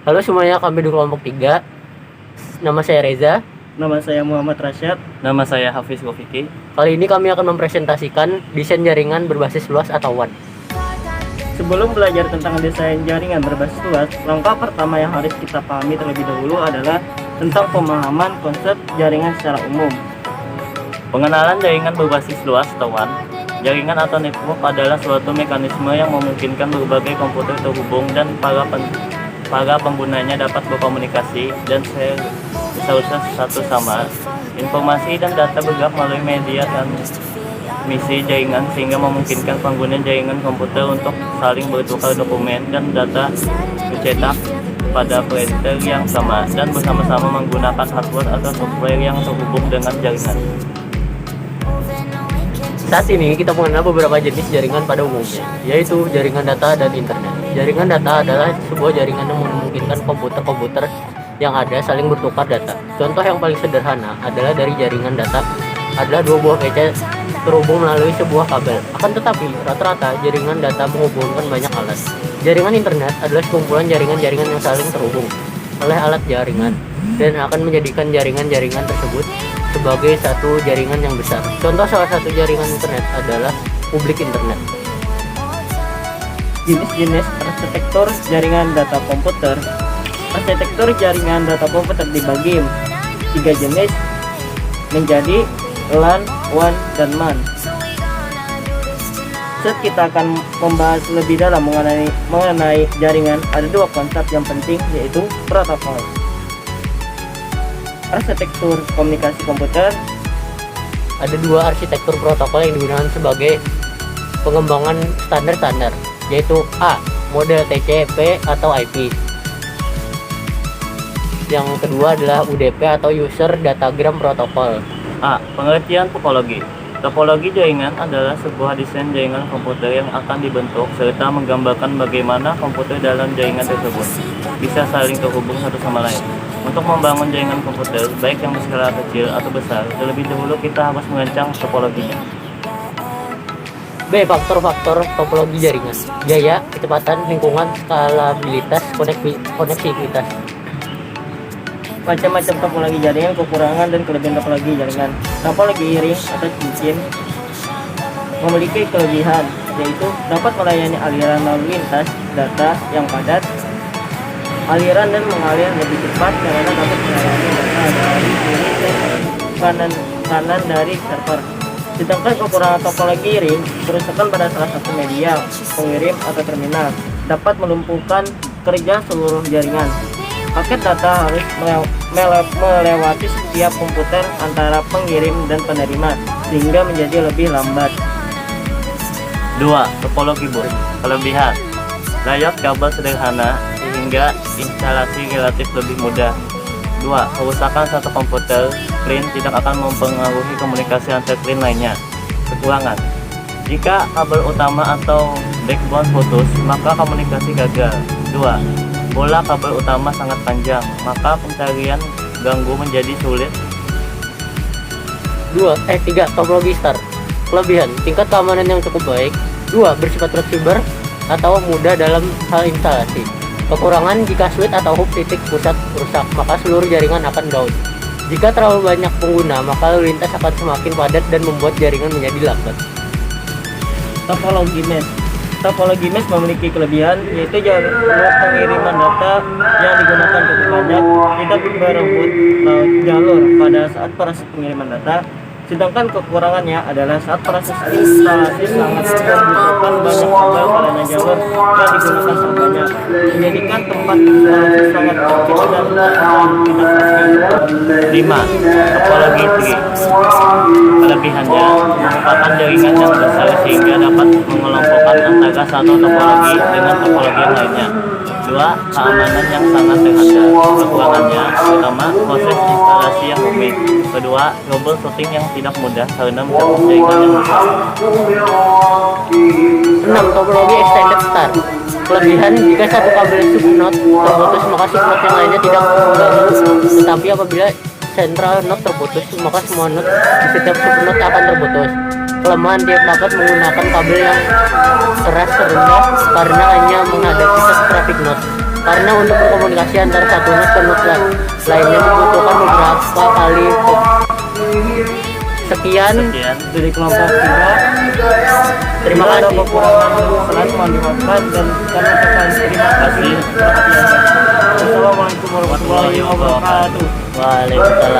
Halo semuanya, kami di kelompok 3. Nama saya Reza. Nama saya Muhammad Rasyad. Nama saya Hafiz Gofiki. Kali ini kami akan mempresentasikan desain jaringan berbasis luas atau WAN. Sebelum belajar tentang desain jaringan berbasis luas, langkah pertama yang harus kita pahami terlebih dahulu adalah tentang pemahaman konsep jaringan secara umum. Pengenalan jaringan berbasis luas atau WAN. Jaringan atau network adalah suatu mekanisme yang memungkinkan berbagai komputer terhubung dan para penggunanya dapat berkomunikasi dan seharusnya satu sama. Informasi dan data bergerak melalui media transmisi jaringan sehingga memungkinkan pengguna jaringan komputer untuk saling bertukar dokumen dan data dicetak pada printer yang sama dan bersama-sama menggunakan hardware atau software yang terhubung dengan jaringan. Saat ini kita mengenal beberapa jenis jaringan pada umumnya, yaitu jaringan data dan internet. Jaringan data adalah sebuah jaringan yang memungkinkan komputer-komputer yang ada saling bertukar data. Contoh yang paling sederhana adalah dari jaringan data adalah dua buah PC terhubung melalui sebuah kabel. Akan tetapi, rata-rata jaringan data menghubungkan banyak alat. Jaringan internet adalah sekumpulan jaringan-jaringan yang saling terhubung oleh alat jaringan dan akan menjadikan jaringan-jaringan tersebut sebagai satu jaringan yang besar. Contoh salah satu jaringan internet adalah publik internet. Jenis-jenis arsitektur jaringan data komputer. Arsitektur jaringan data komputer dibagi 3 jenis menjadi LAN, WAN, dan MAN. Saat kita akan membahas lebih dalam mengenai jaringan, ada 2 konsep yang penting, yaitu protokol. Arsitektur komunikasi komputer. Ada 2 arsitektur protokol yang digunakan sebagai pengembangan standar-standar, yaitu A. Model TCP atau IP. Yang kedua adalah UDP atau User Datagram Protocol. A. Pengertian topologi. Topologi jaringan adalah sebuah desain jaringan komputer yang akan dibentuk serta menggambarkan bagaimana komputer dalam jaringan tersebut bisa saling terhubung satu sama lain. Untuk membangun jaringan komputer, baik yang berskala kecil atau besar, terlebih dahulu kita harus merancang topologinya. B. Faktor-faktor topologi jaringan. Gaya, kecepatan, lingkungan, skalabilitas, koneksivitas. Macam-macam topologi jaringan, kekurangan dan kelebihan topologi jaringan. Topologi ring atau cincin memiliki kelebihan, yaitu dapat melayani aliran lalu lintas data yang padat. Aliran dan mengalir lebih cepat karena dapat melayani data dari kiri dan kanan dari server. Sedangkan kekurangan topologi ring, kerusakan pada salah satu media, pengirim atau terminal, dapat melumpuhkan kerja seluruh jaringan. Paket data harus melewati setiap komputer antara pengirim dan penerima, sehingga menjadi lebih lambat. 2. Topologi bus. Kelebihan: layout kabel sederhana sehingga instalasi relatif lebih mudah. 2. Kerusakan satu komputer screen tidak akan mempengaruhi komunikasi antar screen lainnya. Kekurangan: jika kabel utama atau backbone putus, maka komunikasi gagal. 2. Bola kabel utama sangat panjang, maka pencarian ganggu menjadi sulit. 3. Topologi star. Kelebihan: tingkat keamanan yang cukup baik. 2. Bersifat fleksibel atau mudah dalam hal instalasi. Kekurangan: jika switch atau hub titik pusat rusak, maka seluruh jaringan akan down. Jika terlalu banyak pengguna, maka lalu lintas akan semakin padat dan membuat jaringan menjadi lambat. Topologi mesh. Topologi mesh memiliki kelebihan, yaitu jalur pengiriman data yang digunakan cukup banyak, tidak berebut jalur pada saat proses pengiriman data. Sedangkan kekurangannya adalah saat proses instalasi sangat membutuhkan banyak kabel karena jalur yang digunakan sangat banyak, menjadikan tempat instalasi sangat kecil dan tidak pasti. 5. Topologi tree. Kelebihannya merupakan jaringan yang besar sehingga dapat mengelompokkan antara satu topologi dengan topologi yang lainnya. 2. Keamanan yang sangat terhadap. Kekurangannya pertama, proses instalasi yang rumit. Kedua, troubleshooting yang tidak mudah karena mencakup jaringan yang besar. 6. Topologi extended star. Kelebihan: jika satu kabel subnode terputus, maka subnode yang lainnya tidak mengganggu. Tetapi apabila central node terputus, maka semua node di setiap subnode akan terputus. Kelemahan: dia dapat menggunakan kabel yang keras terendah karena hanya menghadapi satu traffic node. karena untuk berkomunikasi antara satu not ke not lainnya membutuhkan beberapa kali sekian. Dari kelompok 3. Terima Bila ada kasih. kekurangan selalu mohon dimaafkan dan kami ucapkan terima kasih perhatian. Assalamualaikum warahmatullahi wabarakatuh. Waalaikumsalam.